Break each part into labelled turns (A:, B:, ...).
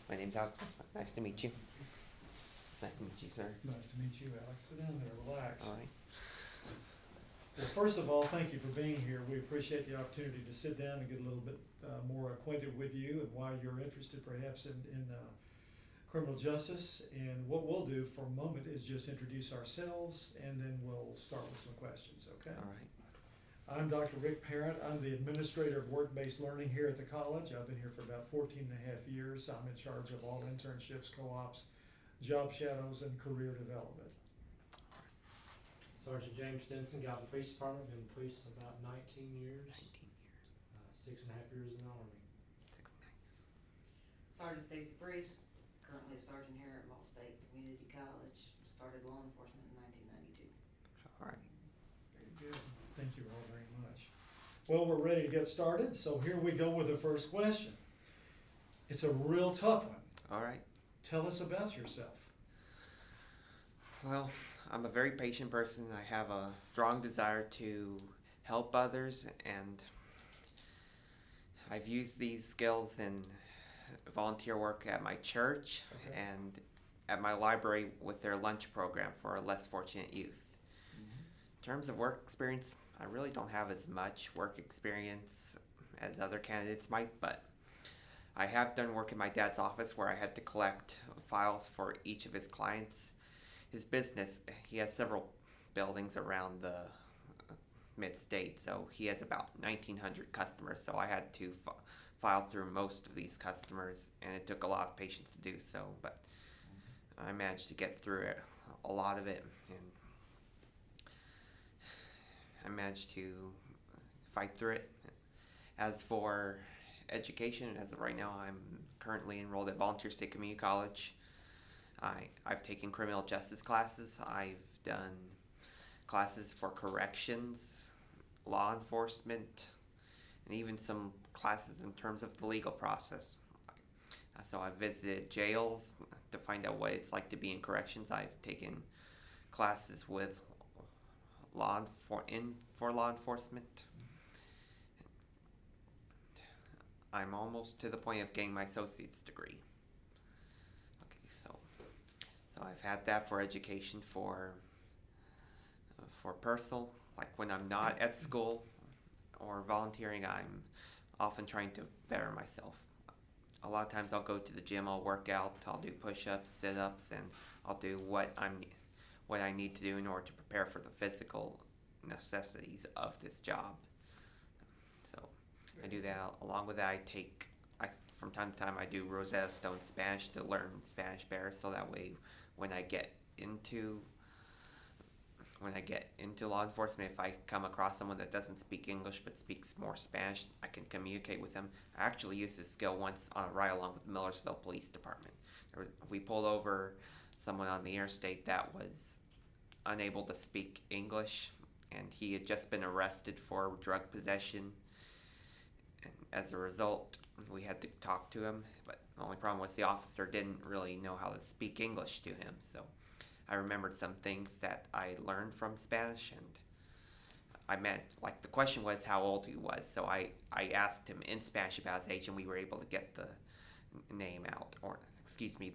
A: My name's Alex. Nice to meet you. Nice to meet you, sir.
B: Nice to meet you, Alex. Sit down there, relax.
A: All right.
B: Well, first of all, thank you for being here. We appreciate the opportunity to sit down and get a little bit more acquainted with you and why you're interested perhaps in criminal justice. And what we'll do for a moment is just introduce ourselves and then we'll start with some questions, okay?
A: All right.
B: I'm Dr. Rick Parent. I'm the administrator of work-based learning here at the college. I've been here for about 14 and a half years. I'm in charge of all internships, co-ops, job shadows, and career development.
C: Sergeant James Stinson, got the police department, been in police about 19 years.
A: 19 years.
C: 6.5 years in the Army.
A: 6
D: Sergeant Stacy Priest, currently a sergeant here at Ball State Community College. Started law enforcement in 1992.
A: All right.
B: Very good. Thank you all very much. Well, we're ready to get started, so here we go with the first question. It's a real tough one.
A: All right.
B: Tell us about yourself.
A: Well, I'm a very patient person. I have a strong desire to help others, and I've used these skills in volunteer work at my church
B: Okay.
A: and at my library with their lunch program for less fortunate youth. In terms of work experience, I really don't have as much work experience as other candidates might, but I have done work in my dad's office where I had to collect files for each of his clients. His business, he has several buildings around the mid-state, so he has about 1,900 customers, so I had to file through most of these customers, and it took a lot of patience to do so, but I managed to get through it, a lot of it, and I managed to fight through it. As for education, as of right now, I'm currently enrolled at Volunteer State Community College. I've taken criminal justice classes. I've done classes for corrections, law enforcement, and even some classes in terms of the legal process. So I've visited jails to find out what it's like to be in corrections. I've taken classes with for law enforcement. I'm almost to the point of getting my associate's degree. Okay, so I've had that for education, for personal, like when I'm not at school or volunteering, I'm often trying to better myself. A lot of times I'll go to the gym, I'll work out, I'll do push-ups, sit-ups, and I'll do what I need to do in order to prepare for the physical necessities of this job. So I do that. Along with that, from time to time I do Rosetta Stone Spanish to learn Spanish better, so that way when I get into law enforcement, if I come across someone that doesn't speak English but speaks more Spanish, I can communicate with them. I actually used this skill once on a ride along with the Millersville Police Department. We pulled over someone on the interstate that was unable to speak English, and he had just been arrested for drug possession. And as a result, we had to talk to him, but the only problem was the officer didn't really know how to speak English to him, so I remembered some things that I learned from Spanish, and I meant, like, the question was how old he was, so I asked him in Spanish about his age, and we were able to get the name out, or, excuse me,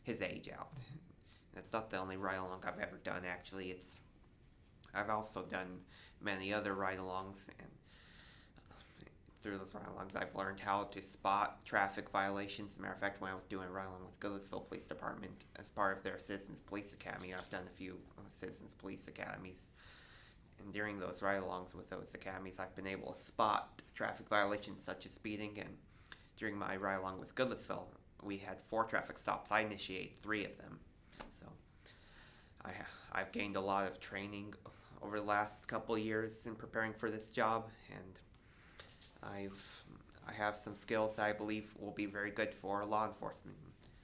A: his age out. That's not the only ride-along I've ever done, actually. I've also done many other ride-alongs, and through those ride-alongs I've learned how to spot traffic violations. As a matter of fact, when I was doing a ride-along with Goodlettsville Police Department as part of their Citizens Police Academy, I've done a few Citizens Police Academies, and during those ride-alongs with those academies, I've been able to spot traffic violations such as speeding, and during my ride-along with Goodlettsville, we had 4 traffic stops. I initiated 3 of them. So I've gained a lot of training over the last couple of years in preparing for this job, and I have some skills that I believe will be very good for law enforcement.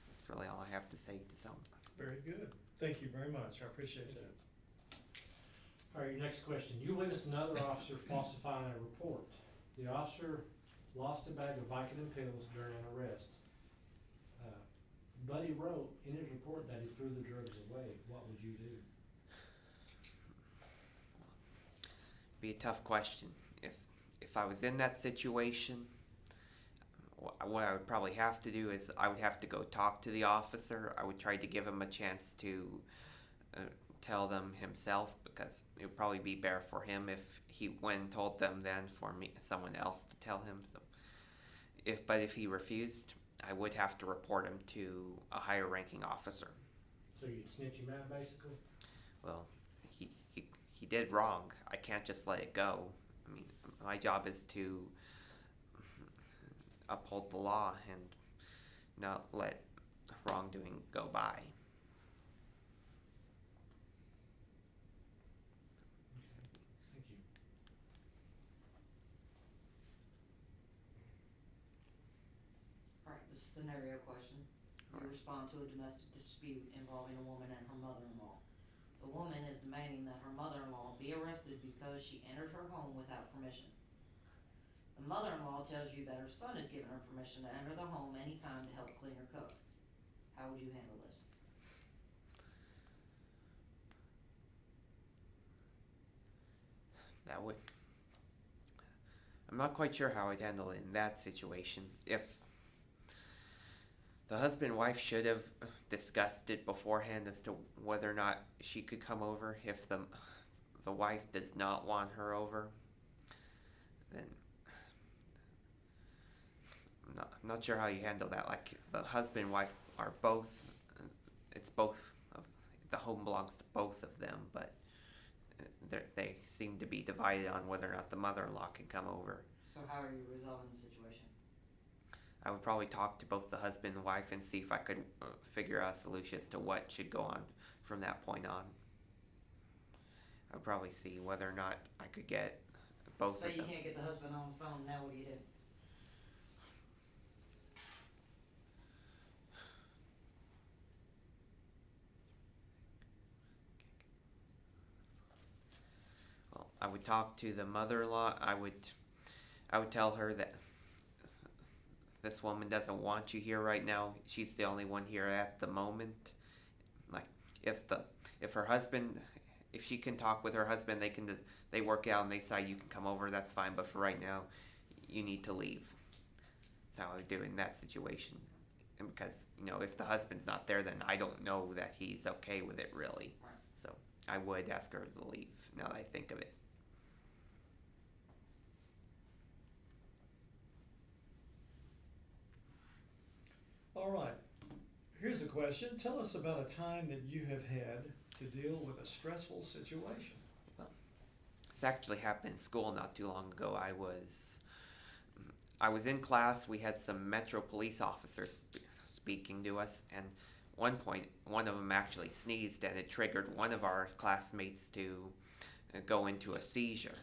A: That's really all I have to say to some.
B: Very good. Thank you very much. I appreciate that.
C: All right, your next question. You witnessed another officer falsifying a report. The officer lost a bag of Vicodin pills during an arrest. Buddy wrote in his report that he threw the drugs away. What would you do?
A: Be a tough question. If I was in that situation, what I would probably have to do is I would have to go talk to the officer. I would try to give him a chance to tell them himself, because it would probably be better for him if he went and told them than for me, someone else, to tell him. So if he refused, I would have to report him to a higher ranking officer.
C: So you'd snitch him out, basically?
A: Well, he did wrong. I can't just let it go. I mean, my job is to uphold the law and not let wrongdoing go by.
C: Thank you.
D: Alright, this is a scenario question. You
A: Alright.
D: respond to a domestic dispute involving a woman and her mother-in-law. The woman is demanding that her mother-in-law be arrested because she entered her home without permission. The mother-in-law tells you that her son has given her permission to enter the home anytime to help clean or cook. How would you handle this?
A: That would. I'm not quite sure how I'd handle it in that situation. If the husband and wife should have discussed it beforehand as to whether or not she could come over. If the wife does not want her over, then I'm not sure how you handle that. Like, the husband and wife are both. It's both of the home belongs to both of them, but they seem to be divided on whether or not the mother-in-law can come over.
D: So how are you resolving the situation?
A: I would probably talk to both the husband and wife and see if I could figure out a solution as to what should go on from that point on. I would probably see whether or not I could get both
D: Say
A: of
D: you
A: them.
D: can't get the husband on the phone, now what do you do?
A: Well, I would talk to the mother-in-law. I would tell her that this woman doesn't want you here right now. She's the only one here at the moment. Like, if her husband, if she can talk with her husband, they work out and they decide you can come over. That's fine. But for right now, you need to leave. That's how I would do it in that situation. And because, if the husband's not there, then I don't know that he's okay with it, really.
D: Right.
A: So I would ask her to leave, now that I think of it.
B: All right, here's a question. Tell us about a time that you have had to deal with a stressful situation.
A: This actually happened in school not too long ago. I was in class. We had some Metro police officers speaking to us, and one point, one of them actually sneezed, and it triggered one of our classmates to go into a seizure.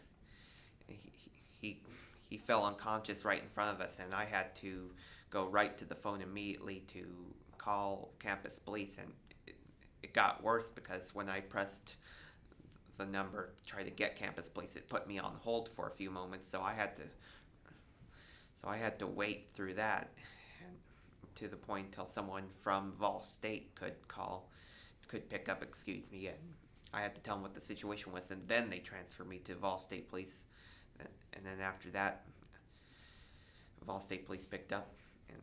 A: He fell unconscious right in front of us, and I had to go right to the phone immediately to call campus police, and it got worse because when I pressed the number to try to get campus police, it put me on hold for a few moments, so I had to wait through that, and to the point till someone from Vol State could pick up, and I had to tell them what the situation was, and then they transferred me to Vol State Police, and then after that, Vol State Police picked up, and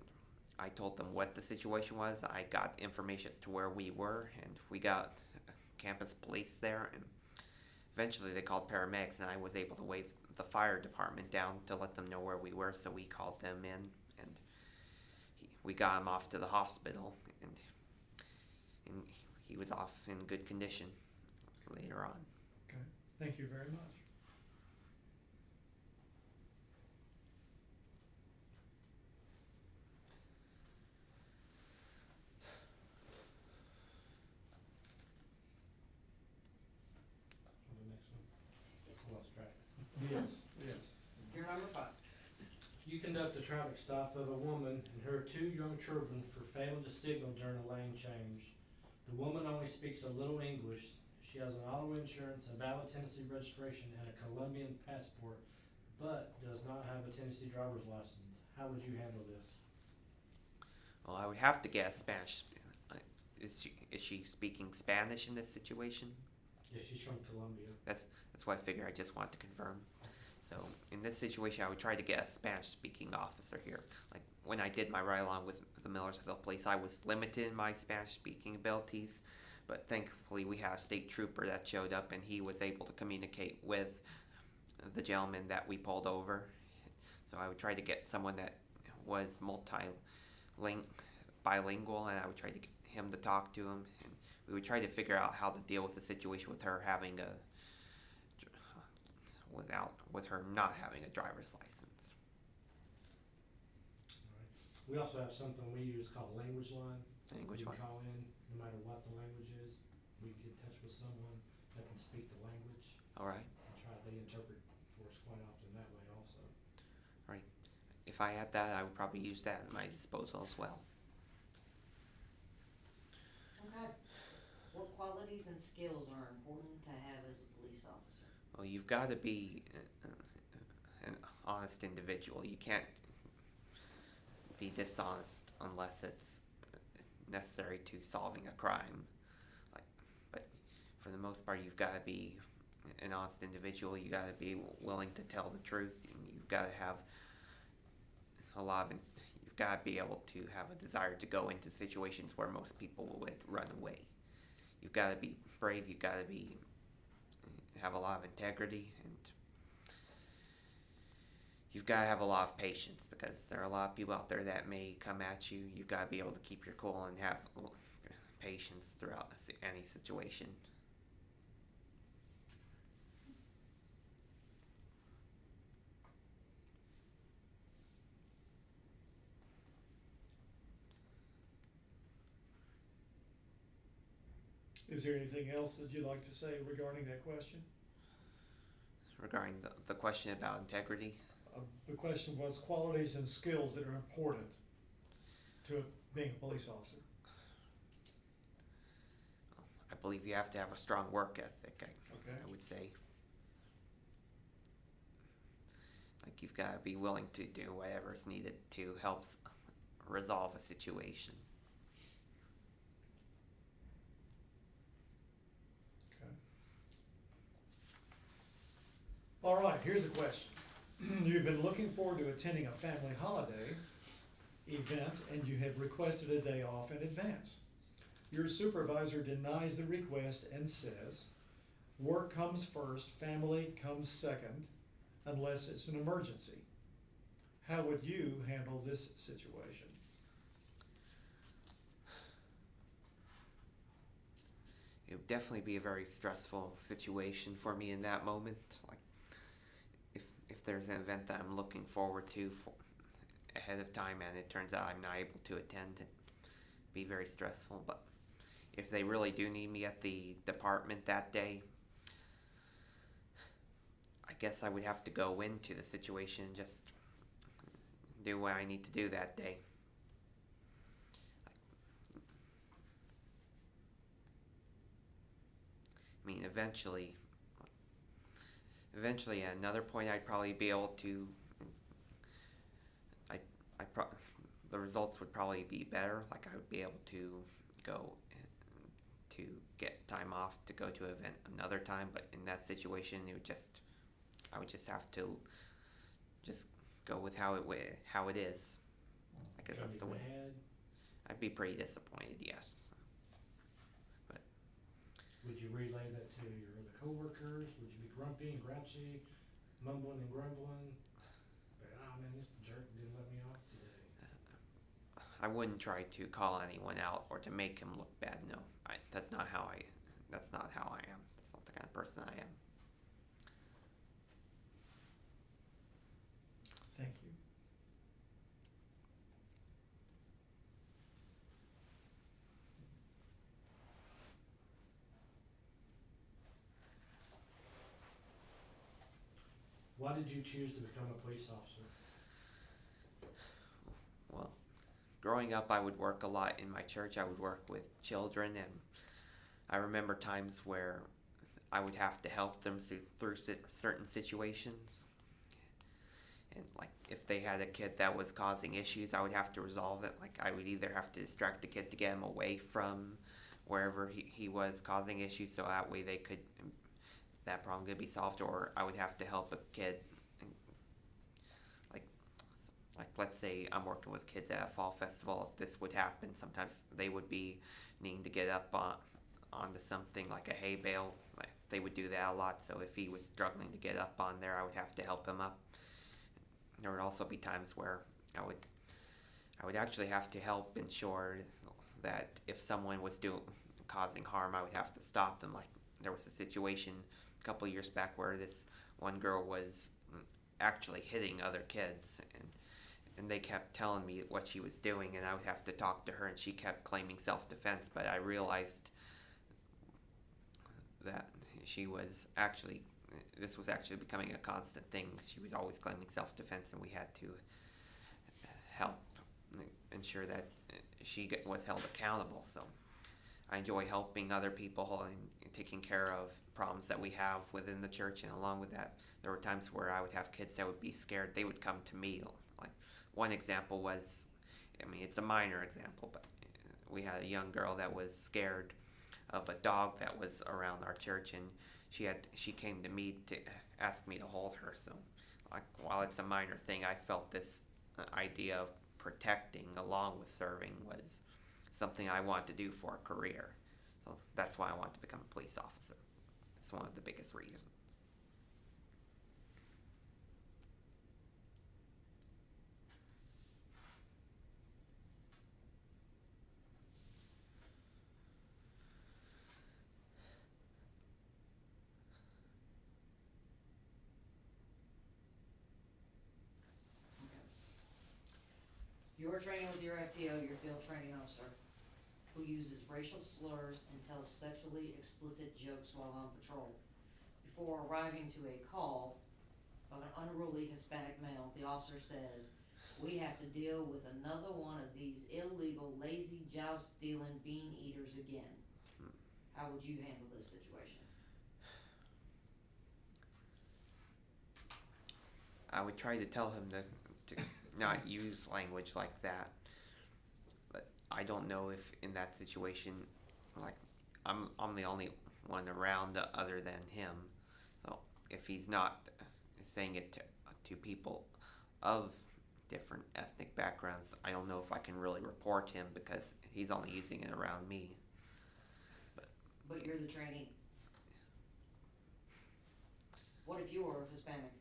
A: I told them what the situation was. I got information as to where we were, and we got campus police there, and eventually they called paramedics, and I was able to wave the fire department down to let them know where we were, so we called them in, and we got him off to the hospital, and he was off in good condition later on.
B: Okay, thank you very much.
C: On the next one.
D: Yes.
C: I lost track.
B: Yes.
D: You're number 5.
C: You conduct a traffic stop of a woman and her 2 young children for failing to signal during a lane change. The woman only speaks a little English. She has an auto insurance, a valid Tennessee registration, and a Colombian passport, but does not have a Tennessee driver's license. How would you handle this?
A: Well, I would have to guess Spanish. Is she speaking Spanish in this situation?
C: Yeah, she's from Colombia.
A: That's why I figured I just wanted to confirm. So in this situation, I would try to get a Spanish-speaking officer here. Like when I did my ride-along with the Millersville Police, I was limited in my Spanish-speaking abilities, but thankfully we had a state trooper that showed up and he was able to communicate with the gentleman that we pulled over. So I would try to get someone that was bilingual, and I would try to get him to talk to him, and we would try to figure out how to deal with the situation with her having with her not having a driver's license.
C: Alright. We also have something we use called language line.
A: Language
C: You
A: line.
C: can call in, no matter what the language is, we can get in touch with someone that can speak the language
A: All right.
C: and try to interpret for us quite often that way also.
A: Right. If I had that, I would probably use that at my disposal as well.
D: Okay. What qualities and skills are important to have as a police officer?
A: Well, you've got to be an honest individual. You can't be dishonest unless it's necessary to solving a crime. But for the most part, you've got to be an honest individual. You got to be willing to tell the truth. And you've got to have you've got to be able to have a desire to go into situations where most people would run away. You've got to be brave. You've got to have a lot of integrity, and you've got to have a lot of patience, because there are a lot of people out there that may come at you. You've got to be able to keep your cool and have patience throughout any situation.
B: Is there anything else that you'd like to say regarding that question?
A: Regarding the question about integrity,
B: The question was qualities and skills that are important to being a police officer.
A: I believe you have to have a strong work ethic,
B: Okay.
A: I would say. Like, you've got to be willing to do whatever's needed to help resolve a situation.
B: Okay. All right, here's a question. You've been looking forward to attending a family holiday event and you have requested a day off in advance. Your supervisor denies the request and says, work comes first, family comes second, unless it's an emergency. How would you handle this situation?
A: It would definitely be a very stressful situation for me in that moment. Like, if there's an event that I'm looking forward to ahead of time and it turns out I'm not able to attend, it'd be very stressful. But if they really do need me at the department that day, I guess I would have to go into the situation and just do what I need to do that day. I mean, eventually at another point I'd probably be able to, the results would probably be better. Like, I would be able to go to get time off to go to an event another time, but in that situation I would just have to just go with how it is. I guess that's the way.
C: Mad?
A: I'd be pretty disappointed, yes.
C: Would you relay that to your other coworkers? Would you be grumpy and grouchy, mumbling and grumbling? But, man, this jerk didn't let me off today.
A: I wouldn't try to call anyone out or to make him look bad. No, that's not how I am. That's not the kind of person I am.
B: Thank you.
C: Why did you choose to become a police officer?
A: Well, growing up, I would work a lot in my church. I would work with children, and I remember times where I would have to help them through certain situations. And, like, if they had a kid that was causing issues, I would have to resolve it. Like, I would either have to distract the kid to get him away from wherever he was causing issues, so that way that problem could be solved, or I would have to help a kid let's say I'm working with kids at a fall festival, if this would happen, sometimes they would be needing to get up onto something like a hay bale. Like they would do that a lot. So if he was struggling to get up on there, I would have to help him up. There would also be times where I would actually have to help ensure that if someone was causing harm, I would have to stop them. Like there was a situation a couple of years back where this one girl was actually hitting other kids, and they kept telling me what she was doing, and I would have to talk to her, and she kept claiming self-defense, but I realized that this was actually becoming a constant thing. She was always claiming self-defense, and we had to help ensure that she was held accountable. So I enjoy helping other people and taking care of problems that we have within the church, and along with that, there were times where I would have kids that would be scared. They would come to me. Like one example was, I mean, it's a minor example, but we had a young girl that was scared of a dog that was around our church, and she came to me to ask me to hold her. So, like, while it's a minor thing, I felt this idea of protecting along with serving was something I want to do for a career. So that's why I want to become a police officer. It's one of the biggest reasons.
D: You are training with your FTO, your field training officer, who uses racial slurs and tells sexually explicit jokes while on patrol. Before arriving to a call of an unruly Hispanic male, the officer says, "We have to deal with another one of these illegal, lazy, job-stealing bean eaters again." How would you handle this situation?
A: I would try to tell him to not use language like that. But I don't know if in that situation, like I'm the only one around other than him. So if he's not saying it to people of different ethnic backgrounds, I don't know if I can really report him because he's only using it around me.
D: But you're the trainee. What if you were Hispanic?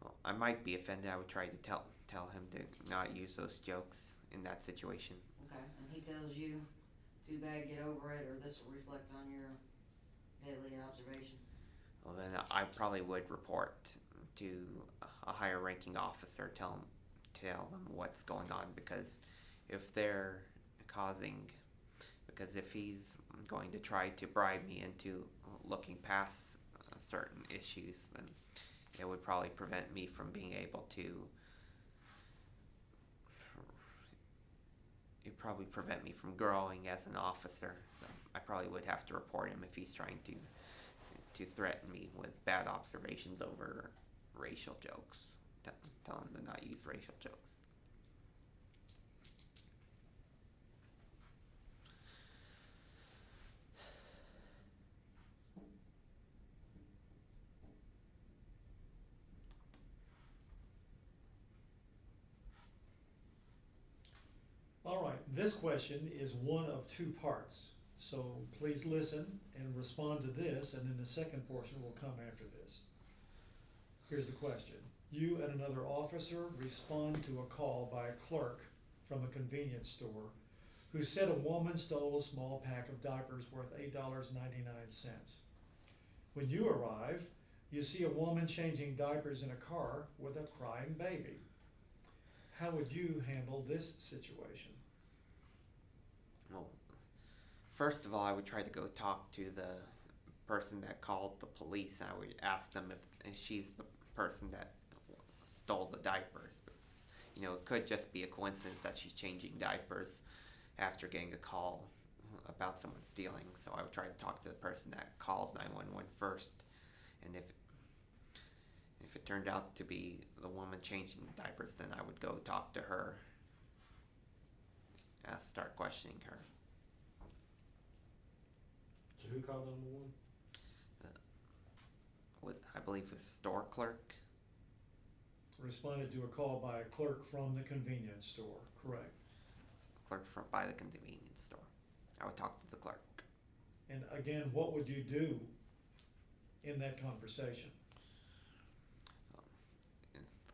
A: Well, I might be offended. I would try to tell him to not use those jokes in that situation.
D: Okay, and he tells you, "Too bad, get over it," or "This will reflect on your daily observation."
A: Well, then I probably would report to a higher ranking officer, tell them what's going on, because if he's going to try to bribe me into looking past certain issues, then it would probably prevent me from being able to. It'd probably prevent me from growing as an officer. So I probably would have to report him if he's trying to threaten me with bad observations over racial jokes. Tell him to not use racial jokes.
B: All right, this question is one of two parts, so please listen and respond to this, and then the second portion will come after this. Here's the question. You and another officer respond to a call by a clerk from a convenience store who said a woman stole a small pack of diapers worth $8.99. When you arrive, you see a woman changing diapers in a car with a crying baby. How would you handle this situation?
A: Well, first of all, I would try to go talk to the person that called the police. I would ask them if she's the person that stole the diapers. Because, it could just be a coincidence that she's changing diapers after getting a call about someone stealing. So I would try to talk to the person that called 911 first, and if it turned out to be the woman changing the diapers, then I would go talk to her, start questioning her.
C: So who called 911?
A: What I believe was store clerk.
B: responded to a call by a clerk from the convenience store, correct?
A: Clerk by the convenience store. I would talk to the clerk.
B: And again, what would you do in that conversation?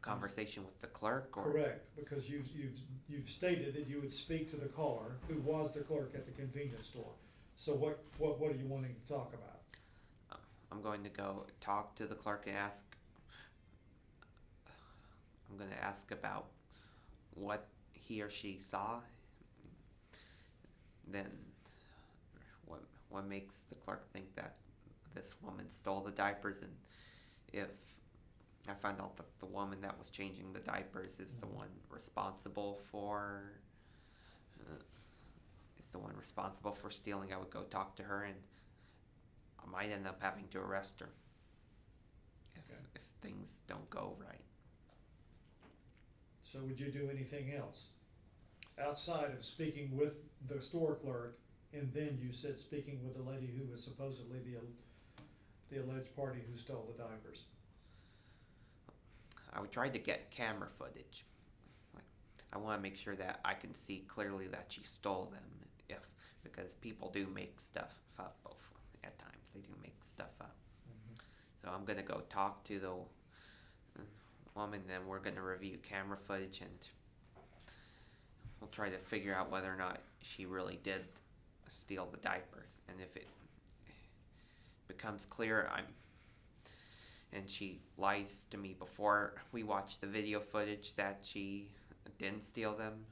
A: Conversation with the clerk, or
B: Correct, because you've stated that you would speak to the caller, who was the clerk at the convenience store. So what are you wanting to talk about?
A: I'm going to go talk to the clerk and ask. I'm going to ask about what he or she saw. Then, what makes the clerk think that this woman stole the diapers, and if I find out that the woman that was changing the diapers is the one responsible for stealing, I would go talk to her, and I might end up having to arrest her if things don't go right.
B: So would you do anything else outside of speaking with the store clerk, and then you said speaking with the lady who was supposedly the alleged party who stole the diapers?
A: I would try to get camera footage. I want to make sure that I can see clearly that she stole them, because people do make stuff up. At times they do make stuff up.
B: Mm-hmm.
A: So I'm gonna go talk to the woman, then we're gonna review camera footage, and we'll try to figure out whether or not she really did steal the diapers. And if it becomes clear and she lies to me before we watch the video footage that she didn't steal them,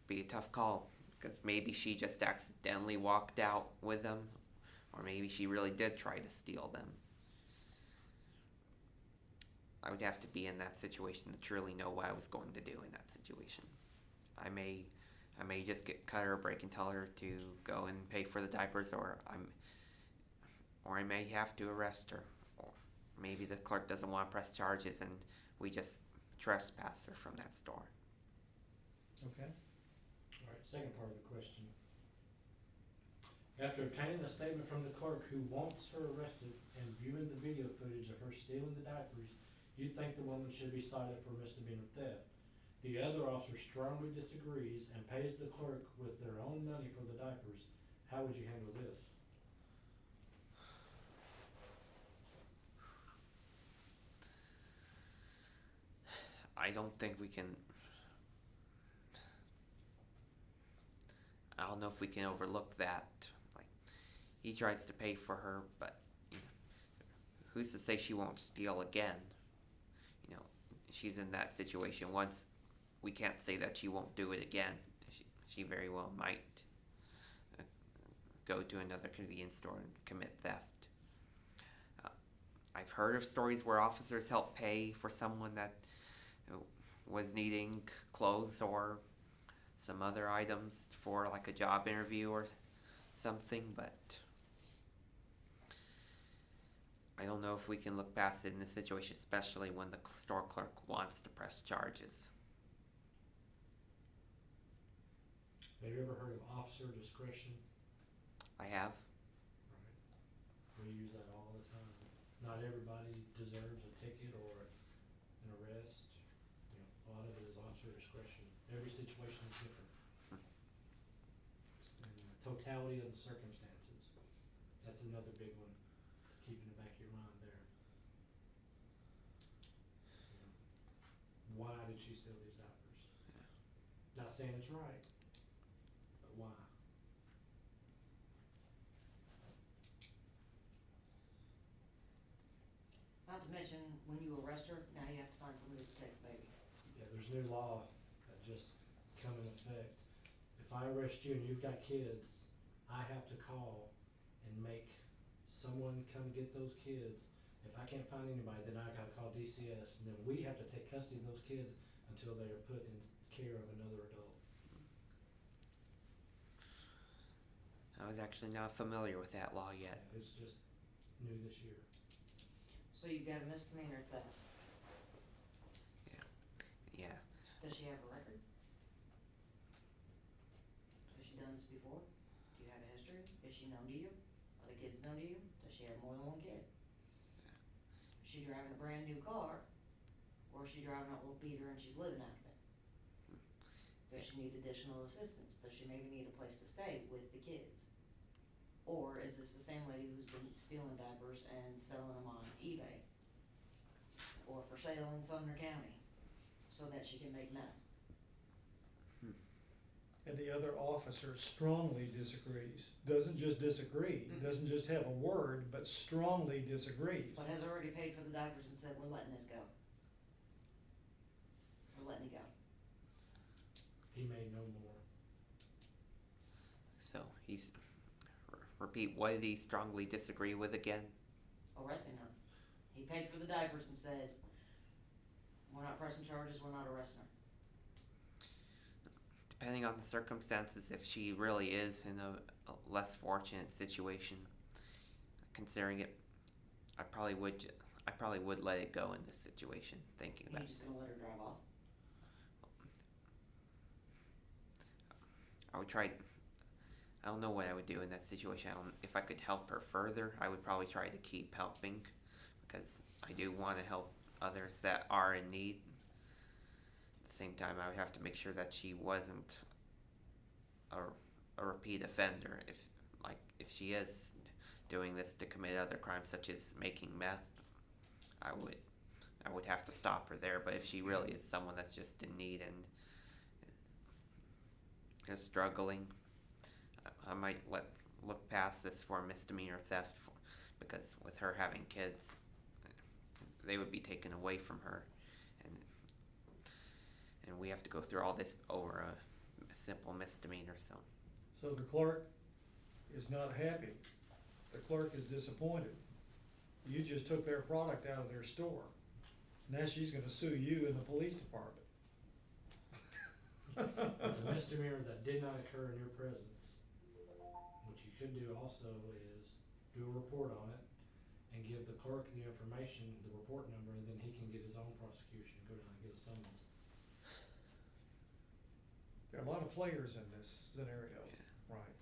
A: be a tough call, because maybe she just accidentally walked out with them, or maybe she really did try to steal them. I would have to be in that situation to truly know what I was going to do in that situation. I may just get cut her a break and tell her to go and pay for the diapers, or I may have to arrest her, or maybe the clerk doesn't want to press charges and we just trespass her from that store.
B: Okay.
C: Alright, second part of the question. After obtaining a statement from the clerk who wants her arrested and viewing the video footage of her stealing the diapers, you think the woman should be cited for misdemeanor theft. The other officer strongly disagrees and pays the clerk with their own money for the diapers. How would you handle this?
A: I don't think we can. I don't know if we can overlook that. Like, he tries to pay for her, but who's to say she won't steal again? She's in that situation once. We can't say that she won't do it again. She very well might go to another convenience store and commit theft. I've heard of stories where officers help pay for someone that was needing clothes or some other items for like a job interview or something, but I don't know if we can look past it in this situation, especially when the store clerk wants to press charges.
C: Have you ever heard of officer discretion?
A: I have.
C: Right. We use that all the time. Not everybody deserves a ticket or an arrest. A lot of it is officer discretion. Every situation is different. And the totality of the circumstances. That's another big one to keep in the back of your mind there. Why did she steal these diapers?
A: Yeah.
C: Not saying it's right, but why?
D: Not to mention, when you arrest her, now you have to find somebody to protect the baby.
C: Yeah, there's new law that just come in effect. If I arrest you and you've got kids, I have to call and make someone come get those kids. If I can't find anybody, then I gotta call DCS, and then we have to take custody of those kids until they are put in care of another adult.
A: I was actually not familiar with that law yet.
C: Yeah, it's just new this year.
D: So you got a misdemeanor theft.
A: Yeah.
D: Does she have a record? Has she done this before? Do you have a history? Is she known to you? Are the kids known to you? Does she have more than one kid? Is she driving a brand new car, or is she driving a little beater and she's living out of it? Does she need additional assistance? Does she maybe need a place to stay with the kids? Or is this the same lady who's been stealing diapers and selling them on eBay? Or for sale in Sumner County, so that she can make meth?
B: And the other officer strongly disagrees, doesn't just disagree,
D: Mhm.
B: doesn't just have a word, but strongly disagrees.
D: But has already paid for the diapers and said, we're letting this go. We're letting it go.
C: He made no more.
A: So he's, repeat, what did he strongly disagree with again?
D: Arresting her. He paid for the diapers and said, we're not pressing charges, we're not arresting her.
A: Depending on the circumstances, if she really is in a less fortunate situation, considering it, I probably would let it go in this situation, thinking
D: You're
A: about it.
D: just gonna let her drive off?
A: I would try. I don't know what I would do in that situation. If I could help her further, I would probably try to keep helping, because I do want to help others that are in need. At the same time, I would have to make sure that she wasn't a repeat offender. If she is doing this to commit other crimes, such as making meth, I would have to stop her there. But if she really is someone that's just in need and is struggling, I might look past this for misdemeanor theft, because with her having kids, they would be taken away from her, and we have to go through all this over a simple misdemeanor.
B: So the clerk is not happy, the clerk is disappointed. You just took their product out of their store, now she's gonna sue you and the police department.
C: It's a misdemeanor that did not occur in your presence. What you could do also is do a report on it and give the clerk the information, the report number, and then he can get his own prosecution, go down and get a summons.
B: There are a lot of players in this scenario, right?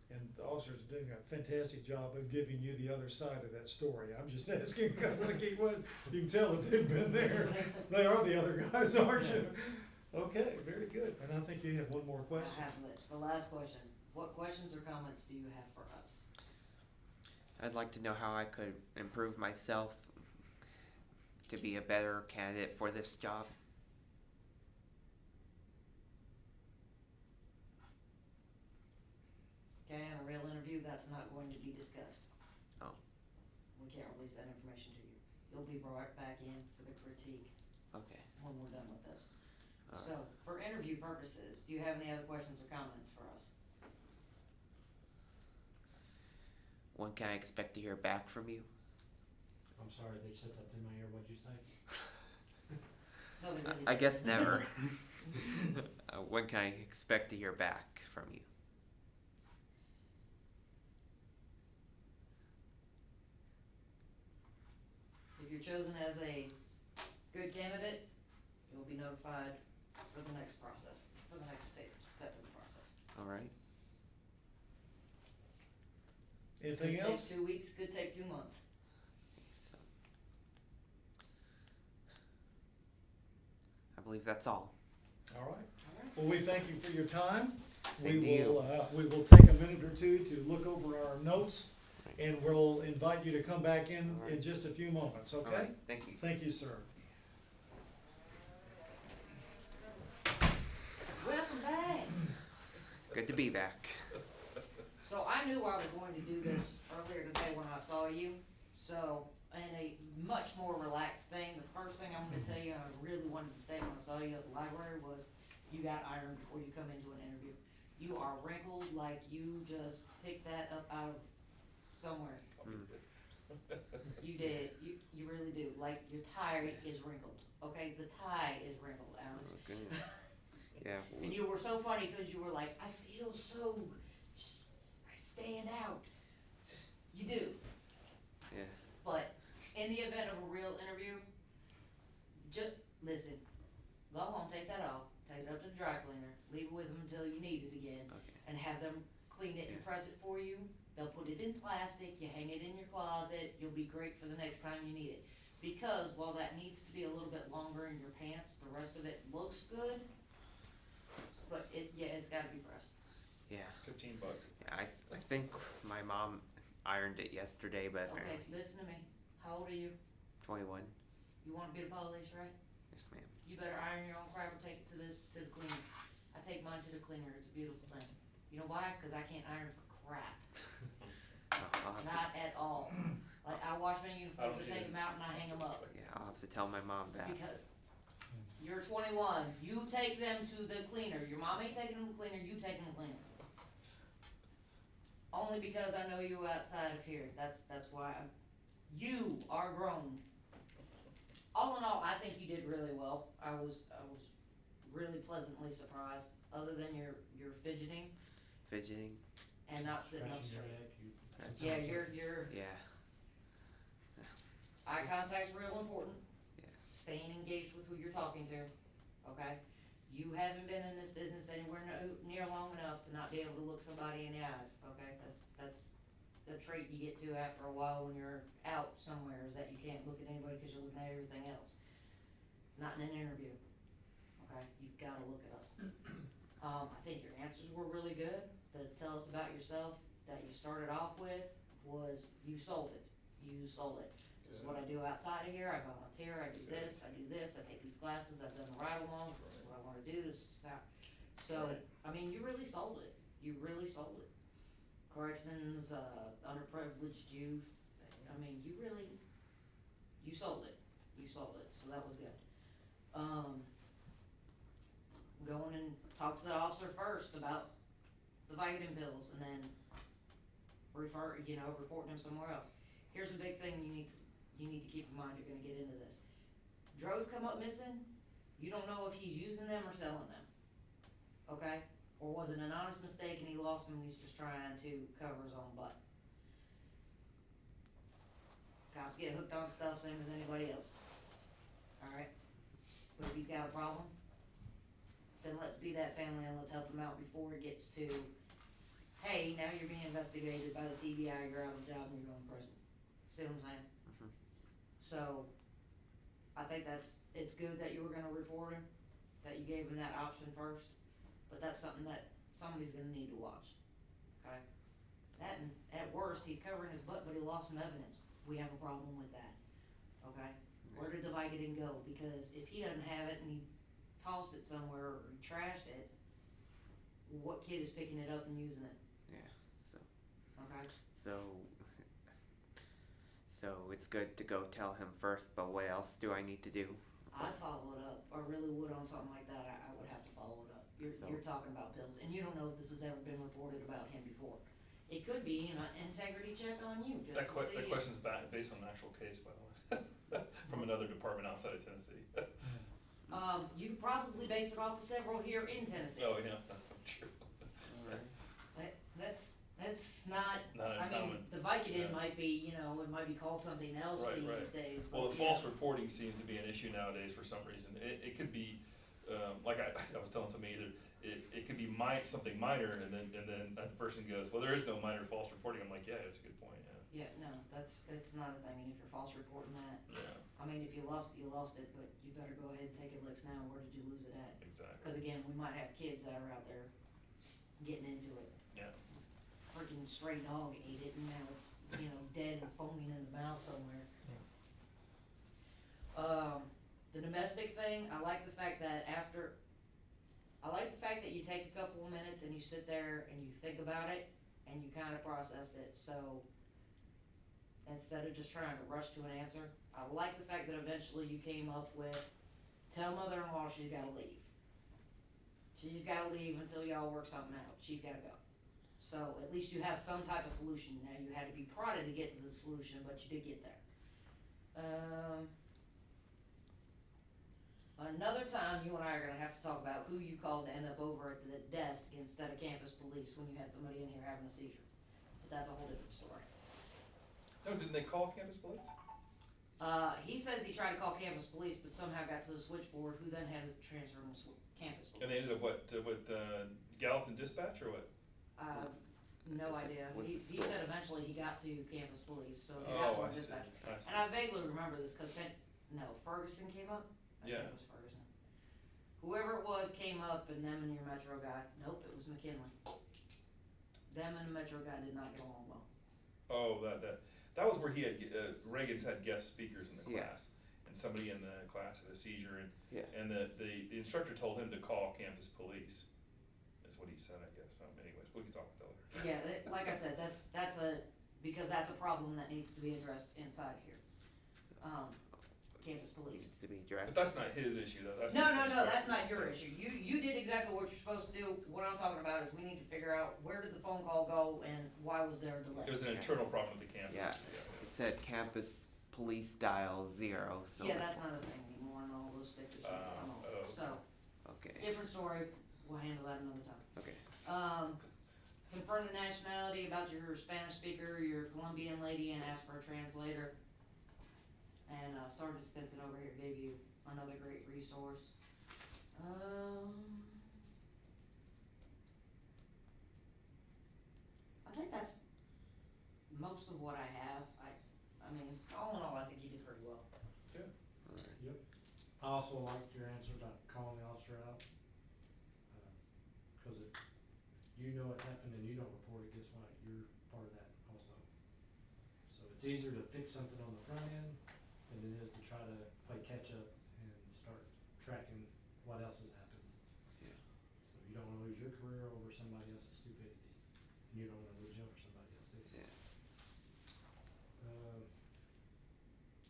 B: And the officers are doing a fantastic job of giving you the other side of that story. I'm just asking, you can tell that they've been there. They are the other guys, aren't you? Okay, very good. And I think you have one more question.
D: I have the last question. What questions or comments do you have for us?
A: I'd like to know how I could improve myself to be a better candidate for this job.
D: Okay, in a real interview, that's not going to be discussed.
A: Oh.
D: We can't release that information to you. You'll be brought back in for the critique
A: Okay.
D: when we're done with this.
A: Alright.
D: So, for interview purposes, do you have any other questions or comments for us?
A: When can I expect to hear back from you?
C: I'm sorry, they said something in my ear, what'd you say?
D: No, they really
A: I
D: didn't.
A: guess never. When can I expect to hear back from you?
D: If you're chosen as a good candidate, you'll be notified for the next process, for the next step of the process.
A: All right.
B: Anything
D: Could
B: else?
D: take 2 weeks, could take 2 months.
A: So, I believe that's all.
B: All right.
D: Alright.
B: Well, we thank you for your time.
A: Same to
B: We will take a minute or two to look over our notes, and we'll invite you to come back in
A: All right.
B: just a few moments,
A: All
B: okay?
A: right. Thank you.
B: Thank you, sir.
D: Welcome back.
A: Good to be back.
D: So I knew I was going to do this earlier today when I saw you, so, in a much more relaxed thing, the first thing I'm gonna tell you, I really wanted to say when I saw you at the library was, you got ironed before you come into an interview. You are wrinkled like you just picked that up out of somewhere. You did, you really do, like, your tie is wrinkled, okay, the tie is wrinkled, Alex.
A: Okay. Yeah.
D: And you were so funny, cause you were like, I feel so, I stand out. You do.
A: Yeah.
D: But in the event of a real interview, just listen. Go home, take that off, take it up to the dry cleaner, leave it with them until you need it again,
A: Okay.
D: and have them clean it and
A: Yeah.
D: press it for you. They'll put it in plastic, you hang it in your closet, you'll be great for the next time you need it. Because while that needs to be a little bit longer in your pants, the rest of it looks good, but it's gotta be pressed.
A: Yeah.
E: $15.
A: Yeah, I think my mom ironed it yesterday, but
D: Okay,
A: apparently
D: listen to me, how old are you?
A: 21.
D: You want a bit of polish, right?
A: Yes, ma'am.
D: You better iron your own crap or take it to the cleaner. I take mine to the cleaner, it's a beautiful thing. You know why? Cause I can't iron for crap,
A: I'll have to,
D: not at all. Like, I wash my uniforms, I
E: don't
D: take
E: either.
D: them out and I hang them up.
A: yeah, I'll have to tell my mom that.
D: Because you're 21, you take them to the cleaner. Your mom ain't taking them to the cleaner, you take them to the cleaner. Only because I know you outside of here. That's why you are grown. All in all, I think you did really well. I was really pleasantly surprised. Other than your fidgeting
A: Fidgeting.
D: and not sitting up
C: Scratching your
D: straight.
C: neck, you.
D: Yeah, your
A: Yeah.
D: eye contact's real important.
A: Yeah.
D: Staying engaged with who you're talking to, okay? You haven't been in this business anywhere near long enough to not be able to look somebody in the eyes, okay? That's the trait you get to after a while when you're out somewhere, is that you can't look at anybody because you're looking at everything else. Not in an interview, okay? You've gotta look at us. I think your answers were really good. To tell us about yourself that you started off with was you sold it. You sold it. This is what I do outside of here. I volunteer. I do this. I do this. I take these classes. I've done the ride-alongs. This is what I want to do. This is how. So,
E: Right.
D: I mean, you really sold it. You really sold it. Corrections, underprivileged youth. I mean, you sold it. You sold it. So that was good. Going and talk to the officer first about the Vicodin pills, and then reporting him somewhere else. Here's a big thing you need to keep in mind. You're gonna get into this. Drugs come up missing. You don't know if he's using them or selling them. Okay? Or was it an honest mistake and he lost them and he's just trying to cover his own butt? Cops get hooked on stuff same as anybody else. Alright? But if he's got a problem, then let's be that family and let's help him out before it gets to, hey, now you're being investigated by the TBI, you're out of a job and you're going to prison. See what I'm saying?
A: Mhm.
D: So, I think it's good that you were gonna report him, that you gave him that option first, but that's something that somebody's gonna need to watch, okay? That, and at worst, he's covering his butt, but he lost some evidence, we have a problem with that, okay? Where did the Vicodin go? Because if he doesn't have it and he tossed it somewhere or he trashed it, what kid is picking it up and using it,
A: Yeah. So
D: okay?
A: so it's good to go tell him first, but what else do I need to do?
D: I'd follow it up, I really would on something like that, I would have to follow it up. You're talking about pills, and you don't know if this has ever been reported about him before. It could be an integrity check on you, just to see
E: That
D: if-
E: question's based on an actual case, by the way, from another department outside of Tennessee.
D: You could probably base it off of several here in Tennessee.
E: Oh, yeah, true.
D: That's not,
E: Not
D: I mean,
E: uncommon.
D: the Vicodin
E: Yeah.
D: might be, it might be called something else
E: Right,
D: these
E: right.
D: days, but
E: Well, the
D: yeah.
E: false reporting seems to be an issue nowadays for some reason. It could be, like I was telling somebody either, it could be something minor, and then the person goes, well, there is no minor false reporting. I'm like, yeah, that's a good point,
D: Yeah, no, it's not a thing, and if you're false reporting that,
E: yeah,
D: I mean, if you lost it, you lost it, but you better go ahead and take your licks now, where did you lose it at?
E: exactly,
D: Cause again, we might have kids that are out there getting into it.
E: yeah.
D: Freaking stray dog ate it and now it's, dead and foaming in the mouth somewhere. The domestic thing, I like the fact that you take a couple of minutes and you sit there and you think about it and you kinda processed it, so instead of just trying to rush to an answer, I like the fact that eventually you came up with, tell mother-in-law she's gotta leave. She's gotta leave until y'all work something out, she's gotta go. So at least you have some type of solution. Now you had to be prodded to get to the solution, but you did get there. Another time you and I are gonna have to talk about who you called to end up over at the desk instead of campus police when you had somebody in here having a seizure. But that's a whole different story.
E: No, didn't they call campus police?
D: He says he tried to call campus police, but somehow got to the switchboard, who then had to transfer him to campus police.
E: And they ended up with Gallatin Dispatch or what?
D: No idea.
A: with
D: He
A: the school.
D: said eventually he got to campus police, so he
E: Oh,
D: got to
E: I see,
D: dispatch.
E: I see.
D: And I vaguely remember this because Ferguson came up. I
E: Yeah.
D: think it was Ferguson. Whoever it was came up, and them and your Metro guy. Nope, it was McKinley. Them and the Metro guy did not get along well.
E: Oh, that was where he had, Reagan's had guest speakers in the
A: Yeah.
E: class. And somebody in the class had a seizure and,
A: Yeah.
E: and the instructor told him to call campus police, is what he said, I guess. Anyways, we can talk about that later.
D: Yeah, like I said, because that's a problem that needs to be addressed inside of here. Campus police.
A: Needs to be addressed.
E: But that's not his issue though, that's.
D: No,
E: his
D: no, no,
E: instructor.
D: that's not your issue. You did exactly what you're supposed to do. What I'm talking about is we need to figure out where did the phone call go and why was there a delay?
E: It was an internal problem with the campus.
A: Yeah. It said campus police dial 0, so.
D: Yeah, that's not a thing anymore, and all those stickers are come off.
E: oh.
D: So,
A: Okay,
D: different story, we'll handle that another time.
A: okay.
D: Confirm the nationality about your Spanish speaker, your Colombian lady, and ask for a translator. And Sergeant Stinson over here gave you another great resource. I think that's most of what I have. I mean, all in all, I think you did pretty well.
C: Yep. I also liked your answer about calling the officer out. Cause if you know it happened and you don't report it, guess what? You're part of that also. So it's easier to fix something on the front end than it is to try to play catch up and start tracking what else has happened.
A: Yeah.
C: So you don't wanna lose your career over somebody else's stupidity, and you don't wanna lose jail for somebody else either.
A: Yeah.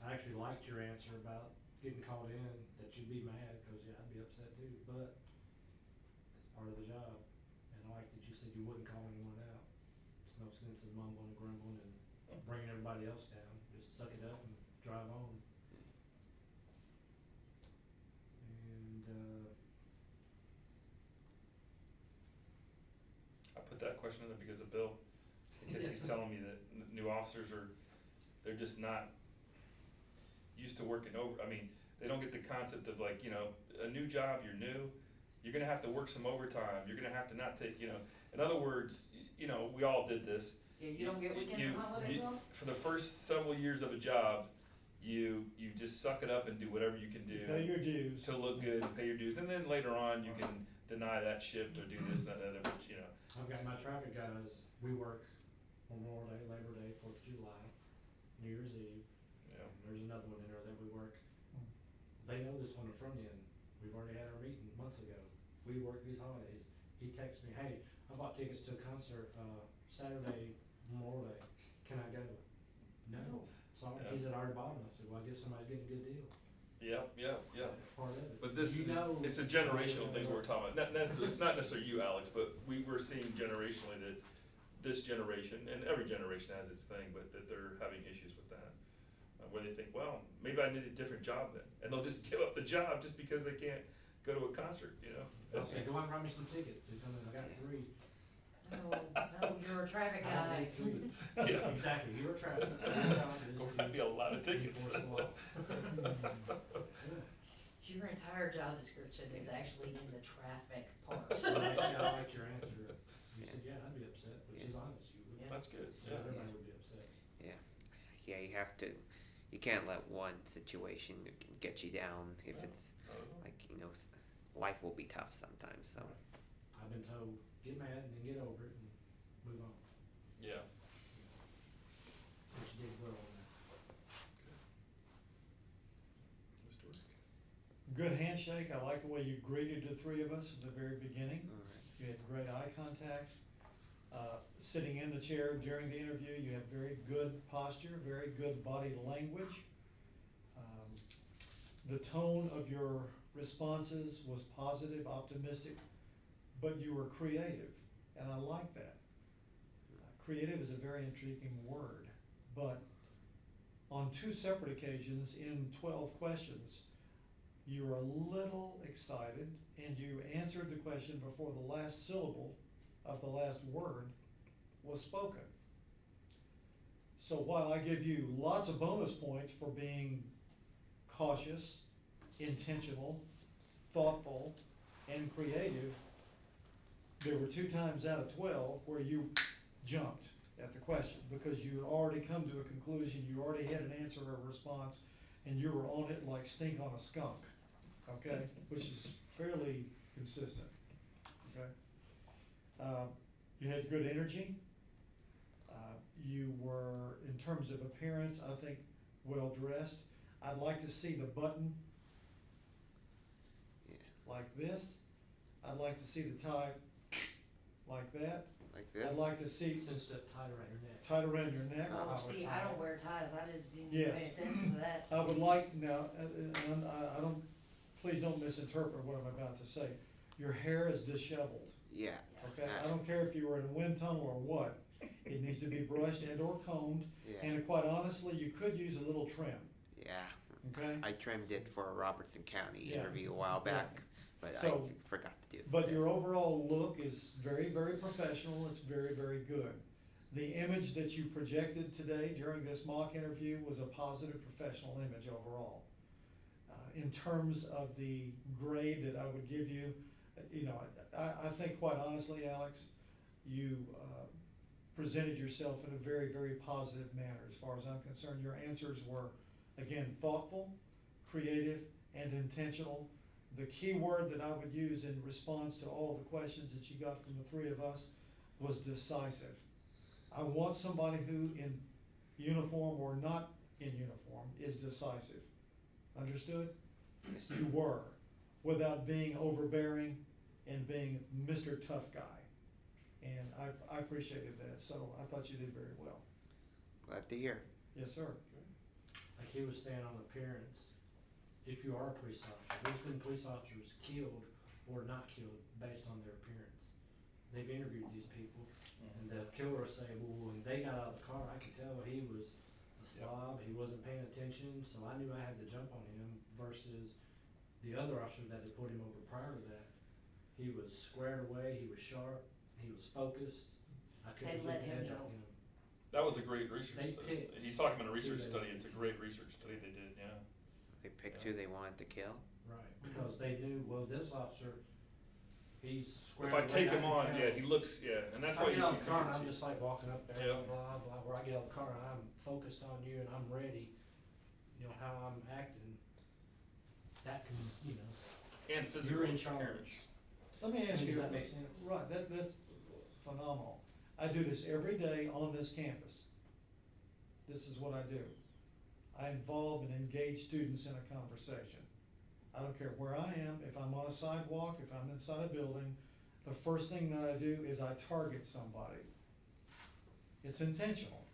C: I actually liked your answer about getting called in, that you'd be mad, cause yeah, I'd be upset too, but it's part of the job. And I like that you said you wouldn't call anyone out. There's no sense in mumbling and grumbling and bringing everybody else down, just suck it up and drive on. And,
E: I put that question in there because of Bill, because he's telling me that new officers they're just not used to working over, I mean, they don't get the concept of like, a new job, you're new, you're gonna have to work some overtime, you're gonna have to not take, in other words, we all did this.
D: Yeah, you don't get weekends and holidays off?
E: For the first several years of a job, you just suck it up and do whatever you can do.
B: Pay your dues.
E: To look good and pay your dues, and then later on, you can deny that shift or do this, that, and the other, but
C: I've got my traffic guys, we work Memorial Day, Labor Day, 4th of July, New Year's Eve, and there's another one in there that we work. They know this on the front end. We've already had our meeting months ago. We work these holidays. He texts me, hey, I bought tickets to a concert, Saturday, Memorial Day. Can I go? No. Sorry,
E: Yeah.
C: he's at our bottom. I said, well, I guess somebody's getting a good deal.
E: Yep,
C: That's part of it.
E: But this
C: You
E: is,
C: know-
E: it's a generational thing we're talking about, not necessarily you, Alex, but we're seeing generationally that this generation, and every generation has its thing, but that they're having issues with that. Where they think, well, maybe I need a different job then, and they'll just give up the job just because they can't go to a concert,
C: I'll say, go out and buy me some tickets. He's gonna, I got 3.
D: No, you're a traffic
C: I
D: guy.
C: need 3.
E: Yeah.
C: Exactly, you're a traffic. Your job is to
E: That'd be a lot of tickets.
C: enforce the law.
D: Your entire job description is actually in the traffic part.
C: So actually, I liked your answer. You said, yeah, I'd be upset, which is honest, you would.
D: Yeah.
E: That's good,
C: Yeah,
E: yeah.
C: everybody would be upset.
A: Yeah, you have to, you can't let one situation get you down if
E: No.
A: it's like, life will be tough sometimes, so.
C: I've been told, get mad and then get over it and move on.
E: Yeah.
C: Which you did well on that.
E: Mr. Rick.
B: Good handshake. I like the way you greeted the three of us at the very beginning.
A: All right.
B: You had great eye contact. Sitting in the chair during the interview, you had very good posture, very good body language. The tone of your responses was positive, optimistic, but you were creative, and I like that. Creative is a very intriguing word, but on 2 separate occasions in 12 questions, you were a little excited and you answered the question before the last syllable of the last word was spoken. So while I give you lots of bonus points for being cautious, intentional, thoughtful, and creative, there were 2 times out of 12 where you jumped at the question, because you had already come to a conclusion, you already had an answer or a response, and you were on it like stink on a skunk, okay? Which is fairly consistent, okay? You had good energy. You were, in terms of appearance, I think, well-dressed. I'd like to see the button
A: Yeah,
B: like this. I'd like to see the tie like that.
A: like this.
B: I'd like to see
C: Cinched up tight around your neck.
B: tight around your neck.
D: Oh,
C: Power
D: see,
C: tie.
D: I don't wear ties, I just didn't
B: Yes.
D: pay attention to that.
B: I would like, now, and I don't, please don't misinterpret what I'm about to say. Your hair is disheveled,
A: Yeah.
B: okay? I don't care if you were in a wind tunnel or what. It needs to be brushed and or combed,
A: Yeah.
B: and quite honestly, you could use a little trim,
A: Yeah.
B: okay?
A: I trimmed it for a Robertson County
B: Yeah.
A: interview a while
B: Yeah.
A: back, but
B: So-
A: I forgot to do it for
B: But your
A: this.
B: overall look is very, very professional, it's very, very good. The image that you projected today during this mock interview was a positive professional image overall. In terms of the grade that I would give you, you know, I think quite honestly, Alex, you presented yourself in a very, very positive manner as far as I'm concerned. Your answers were, again, thoughtful, creative, and intentional. The key word that I would use in response to all of the questions that you got from the three of us was decisive. I want somebody who, in uniform or not in uniform, is decisive. Understood?
A: Yes, sir.
B: You were, without being overbearing and being Mr. Tough Guy. And I appreciated that, so I thought you did very well.
A: Glad to hear.
B: Yes, sir.
C: Like he was saying on appearance, if you are a police officer, there's been police officers killed or not killed based on their appearance. They've interviewed these people, and the killer will say, well, when they got out of the car, I could tell he was a slob, he wasn't paying attention, so I knew I had to jump on him, versus the other officer that they put him over prior to that. He was squared away, he was sharp, he was focused. I couldn't
D: They let
C: get the
D: him
C: edge
D: go.
C: on him.
E: That was a great research
C: They
E: study.
C: picked
E: He's talking about a
C: who
E: research
C: they-
E: study, it's a great research study they did, yeah.
A: They picked who they wanted to kill.
C: Right, because they knew, well, this officer, he's squared
E: If
C: away.
E: I take him
C: can
E: on,
C: tell.
E: yeah, he looks, yeah, and that's why
C: I
E: you
C: get out of the car and
E: can
C: I'm just like walking up there,
E: Yeah.
C: blah, blah, where I get out of the car and I'm focused on you and I'm ready, you know, how I'm acting. That can, you know,
E: and physical
C: you're in charge.
E: appearance.
B: Let me
C: I
B: ask
C: mean,
B: you.
C: does that make sense?
B: Right, that's phenomenal. I do this every day on this campus. This is what I do. I involve and engage students in a conversation. I don't care where I am, if I'm on a sidewalk, if I'm inside a building, the first thing that I do is I target somebody. It's intentional.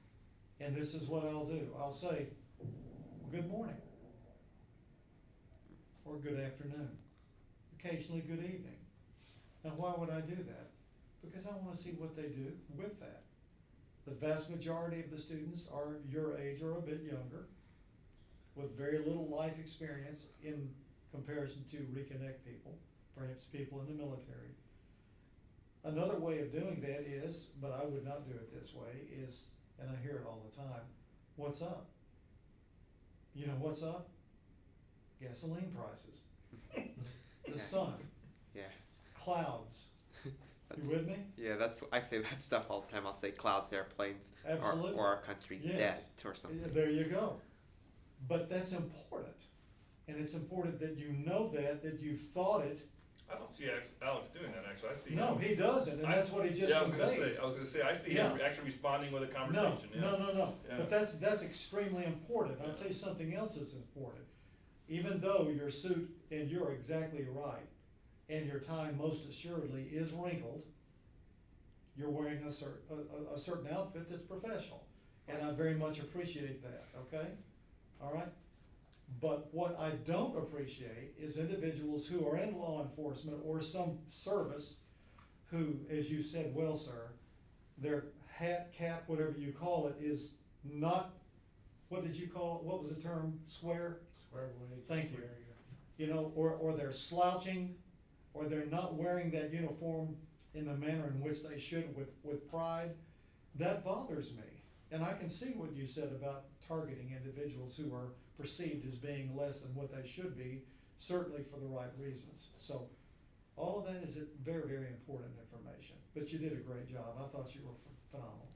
B: And this is what I'll do. I'll say, good morning. Or good afternoon. Occasionally, good evening. Now, why would I do that? Because I wanna see what they do with that. The vast majority of the students are your age or a bit younger, with very little life experience in comparison to reconnect people, perhaps people in the military. Another way of doing that is, but I would not do it this way, is, and I hear it all the time, what's up? You know what's up? Gasoline prices, the
A: Yeah.
B: sun,
A: Yeah.
B: clouds.
A: That's,
B: You with me?
A: yeah, I say that stuff all the time. I'll say clouds, airplanes,
B: Absolutely.
A: or our country's
B: Yes.
A: dead or something.
B: There you go. But that's important. And it's important that you know that you've thought it.
E: I don't see Alex doing that, actually, I see
B: No,
E: him.
B: he doesn't, and
E: I
B: that's
E: s-
B: what he just
E: Yeah, I was gonna
B: conveyed.
E: say, I see him
B: Yeah.
E: actually responding with a
B: No,
E: conversation, yeah.
B: no.
E: Yeah.
B: But that's extremely important. I'll
E: Yeah.
B: tell you something else that's important. Even though your suit, and you're exactly right, and your tie most assuredly is wrinkled, you're wearing a certain outfit that's professional. And I very much appreciate that, okay? All right? But what I don't appreciate is individuals who are in law enforcement or some service who, as you said well, sir, their hat, cap, whatever you call it, is not, what did you call it? What was the term? Square?
C: Squared away.
B: Thank you.
C: square,
B: You know, or they're slouching, or they're not wearing that uniform in the manner in which they should with pride. That bothers me. And I can see what you said about targeting individuals who are perceived as being less than what they should be, certainly for the right reasons. So all of that is very, very important information. But you did a great job. I thought you were phenomenal.